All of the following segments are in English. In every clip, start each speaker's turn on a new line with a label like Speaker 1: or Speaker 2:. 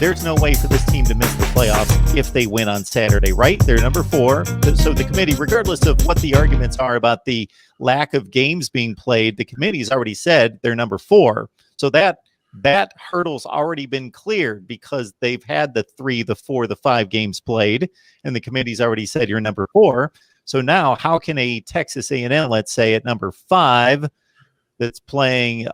Speaker 1: there's no way for this team to miss the playoffs if they win on Saturday, right? They're number 4. So the committee, regardless of what the arguments are about the lack of games being played, the committee's already said they're number 4. So that hurdle's already been cleared because they've had the 3, the 4, the 5 games played, and the committee's already said you're number 4. So now how can a Texas A&M, let's say at number 5, that's playing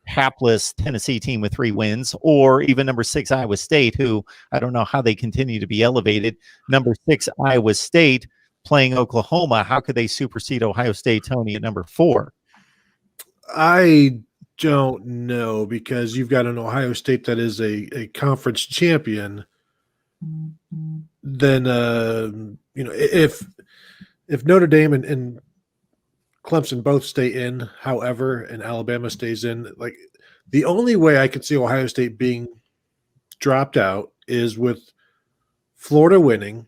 Speaker 1: hapless Tennessee team with 3 wins, or even number 6 Iowa State, who I don't know how they continue to be elevated, number 6 Iowa State playing Oklahoma, how could they supersede Ohio State, Tony, at number 4?
Speaker 2: I don't know, because you've got an Ohio State that is a conference champion. Then if Notre Dame and Clemson both stay in, however, and Alabama stays in, like, the only way I could see Ohio State being dropped out is with Florida winning,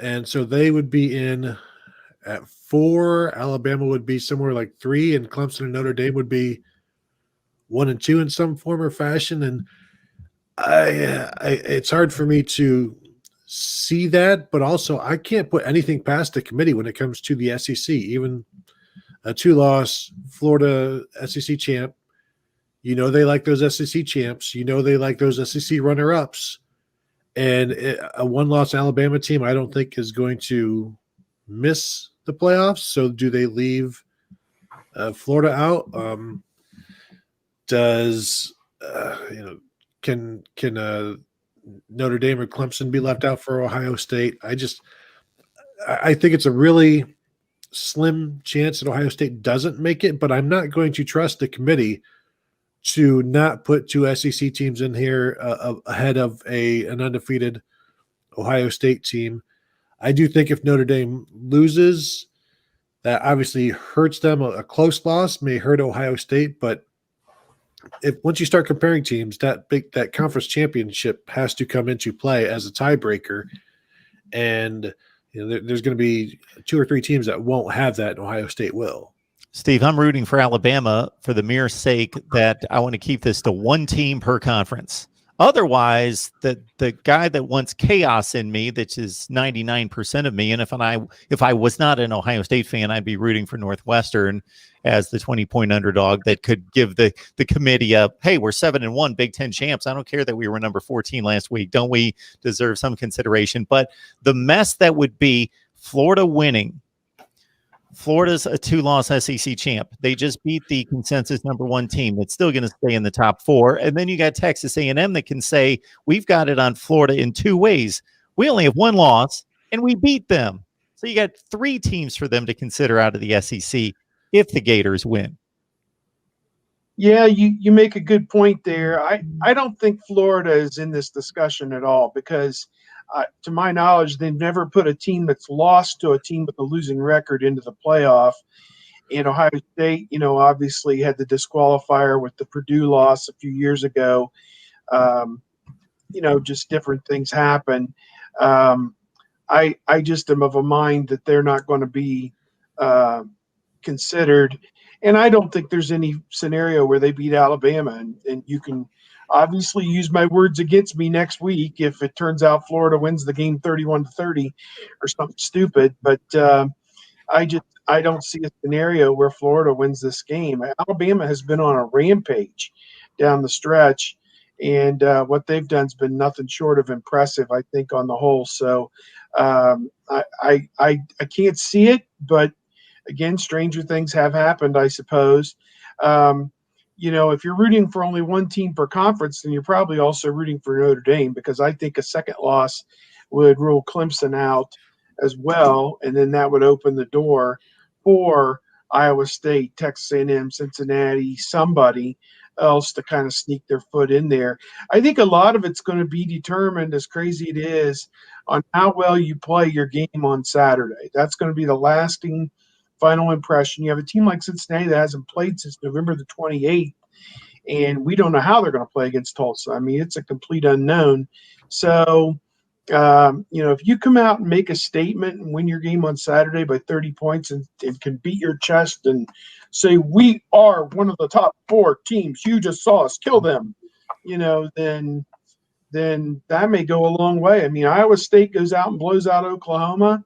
Speaker 2: and so they would be in at 4. Alabama would be somewhere like 3, and Clemson and Notre Dame would be 1 and 2 in some form or fashion. And it's hard for me to see that, but also I can't put anything past the committee when it comes to the SEC. Even a 2-loss Florida SEC champ, they like those SEC champs. They like those SEC runner-ups. And a 1-loss Alabama team I don't think is going to miss the playoffs. So do they leave Florida out? Can Notre Dame or Clemson be left out for Ohio State? I think it's a really slim chance that Ohio State doesn't make it, but I'm not going to trust the committee to not put 2 SEC teams in here ahead of an undefeated Ohio State team. I do think if Notre Dame loses, that obviously hurts them. A close loss may hurt Ohio State, but once you start comparing teams, that conference championship has to come into play as a tiebreaker, and there's going to be 2 or 3 teams that won't have that, and Ohio State will.
Speaker 1: Steve, I'm rooting for Alabama for the mere sake that I want to keep this to 1 team per conference. Otherwise, the guy that wants chaos in me, that is 99% of me, and if I was not an Ohio State fan, I'd be rooting for Northwestern as the 20-point underdog that could give the committee a, hey, we're 7-1 Big Ten champs. I don't care that we were number 14 last week. Don't we deserve some consideration? But the mess that would be Florida winning. Florida's a 2-loss SEC champ. They just beat the consensus number 1 team that's still going to stay in the top 4. And then you got Texas A&M that can say, we've got it on Florida in 2 ways. We only have 1 loss, and we beat them. So you got 3 teams for them to consider out of the SEC if the Gators win.
Speaker 3: Yeah, you make a good point there. I don't think Florida is in this discussion at all because to my knowledge, they've never put a team that's lost to a team with a losing record into the playoff. And Ohio State, obviously had the disqualifier with the Purdue loss a few years ago. Just different things happen. I just am of a mind that they're not going to be considered. And I don't think there's any scenario where they beat Alabama. And you can obviously use my words against me next week if it turns out Florida wins the game 31-30 or something stupid. But I don't see a scenario where Florida wins this game. Alabama has been on a rampage down the stretch, and what they've done has been nothing short of impressive, I think, on the whole. So I can't see it, but again, stranger things have happened, I suppose. If you're rooting for only 1 team per conference, then you're probably also rooting for Notre Dame, because I think a second loss would rule Clemson out as well, and then that would open the door for Iowa State, Texas A&M, Cincinnati, somebody else to kind of sneak their foot in there. I think a lot of it's going to be determined, as crazy it is, on how well you play your game on Saturday. That's going to be the lasting final impression. You have a team like Cincinnati that hasn't played since November the 28th, and we don't know how they're going to play against Tulsa. I mean, it's a complete unknown. So, if you come out and make a statement and win your game on Saturday by 30 points and can beat your chest and say, we are one of the top 4 teams, you just saw us kill them, then that may go a long way. I mean, Iowa State goes out and blows out Oklahoma.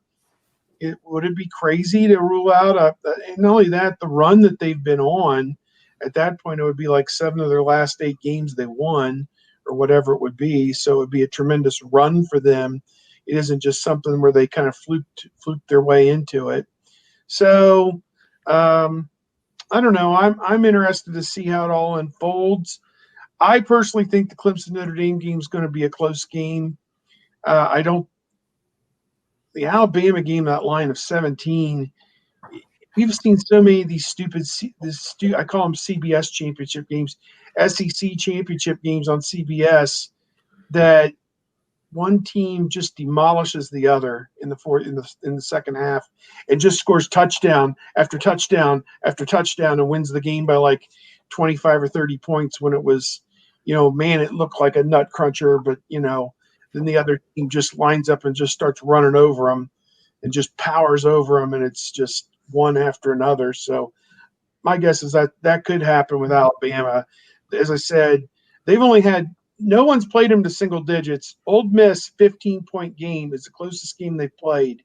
Speaker 3: Would it be crazy to rule out and not only that, the run that they've been on at that point, it would be like 7 of their last 8 games they won or whatever it would be. So it would be a tremendous run for them. It isn't just something where they kind of fluked their way into it. So I don't know. I'm interested to see how it all unfolds. I personally think the Clemson Notre Dame game is going to be a close game. The Alabama game, that line of 17, we've seen so many of these I call them CBS championship games, SEC championship games on CBS, that one team just demolishes the other in the second half and just scores touchdown after touchdown after touchdown and wins the game by like 25 or 30 points when it was, it looked like a nut cruncher, but then the other team just lines up and just starts running over them and just powers over them, and it's just one after another. So my guess is that could happen with Alabama. As I said, no one's played them to single digits. Ole Miss 15-point game is the closest game they've played,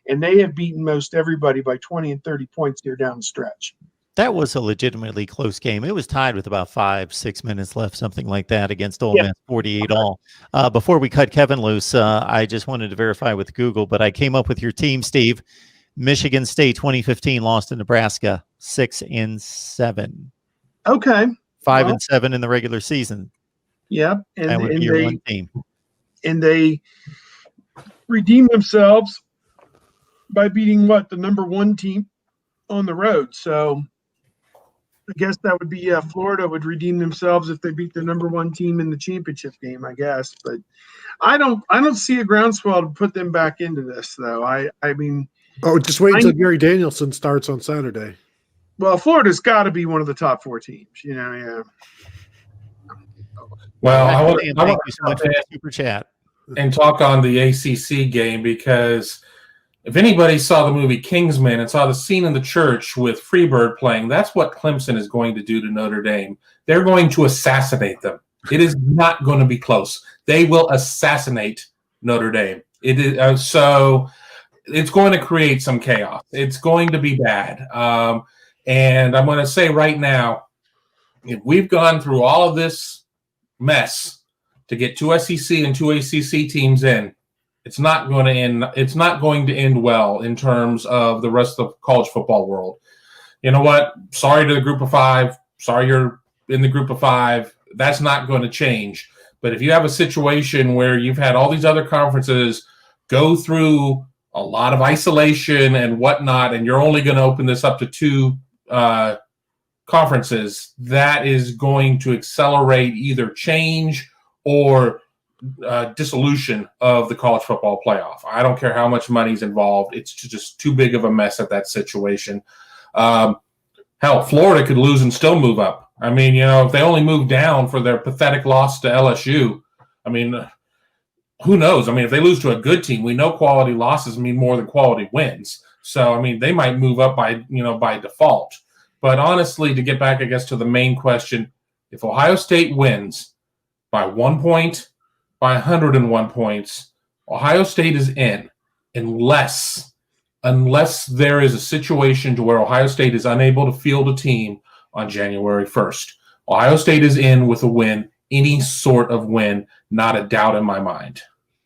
Speaker 3: and they have beaten most everybody by 20 and 30 points here down the stretch.
Speaker 1: That was a legitimately close game. It was tied with about 5-6 minutes left, something like that, against Ole Miss, 48 all. Before we cut Kevin loose, I just wanted to verify with Google, but I came up with your team, Steve. Michigan State 2015 lost to Nebraska 6-7.
Speaker 3: Okay.
Speaker 1: 5-7 in the regular season.
Speaker 3: Yeah, and
Speaker 1: that would be your one team.
Speaker 3: And they redeemed themselves by beating the number 1 team on the road. So I guess that would be Florida would redeem themselves if they beat the number 1 team in the championship game, I guess. But I don't see a groundswell to put them back into this, though. I mean,
Speaker 2: just wait until Gary Danielson starts on Saturday.
Speaker 3: Well, Florida's got to be one of the top 4 teams, yeah.
Speaker 4: Well, I want
Speaker 1: thank you so much for the super chat
Speaker 4: and talk on the ACC game, because if anybody saw the movie Kingsman and saw the scene in the church with Freebird playing, that's what Clemson is going to do to Notre Dame. They're going to assassinate them. It is not going to be close. They will assassinate Notre Dame. It is so it's going to create some chaos. It's going to be bad. And I'm going to say right now, if we've gone through all of this mess to get 2 SEC and 2 ACC teams in, it's not going to end. It's not going to end well in terms of the rest of the college football world. You know what? Sorry to the group of 5. Sorry you're in the group of 5. That's not going to change. But if you have a situation where you've had all these other conferences go through a lot of isolation and whatnot, and you're only going to open this up to 2 conferences, that is going to accelerate either change or dissolution of the college football playoff. I don't care how much money's involved. It's just too big of a mess at that situation. Hell, Florida could lose and still move up. I mean, if they only move down for their pathetic loss to LSU, I mean, who knows? I mean, if they lose to a good team, we know quality losses mean more than quality wins. So, I mean, they might move up by default. But honestly, to get back, I guess, to the main question, if Ohio State wins by 1 point, by 101 points, Ohio State is in, unless there is a situation to where Ohio State is unable to field a team on January 1st. Ohio State is in with a win, any sort of win, not a doubt in my mind.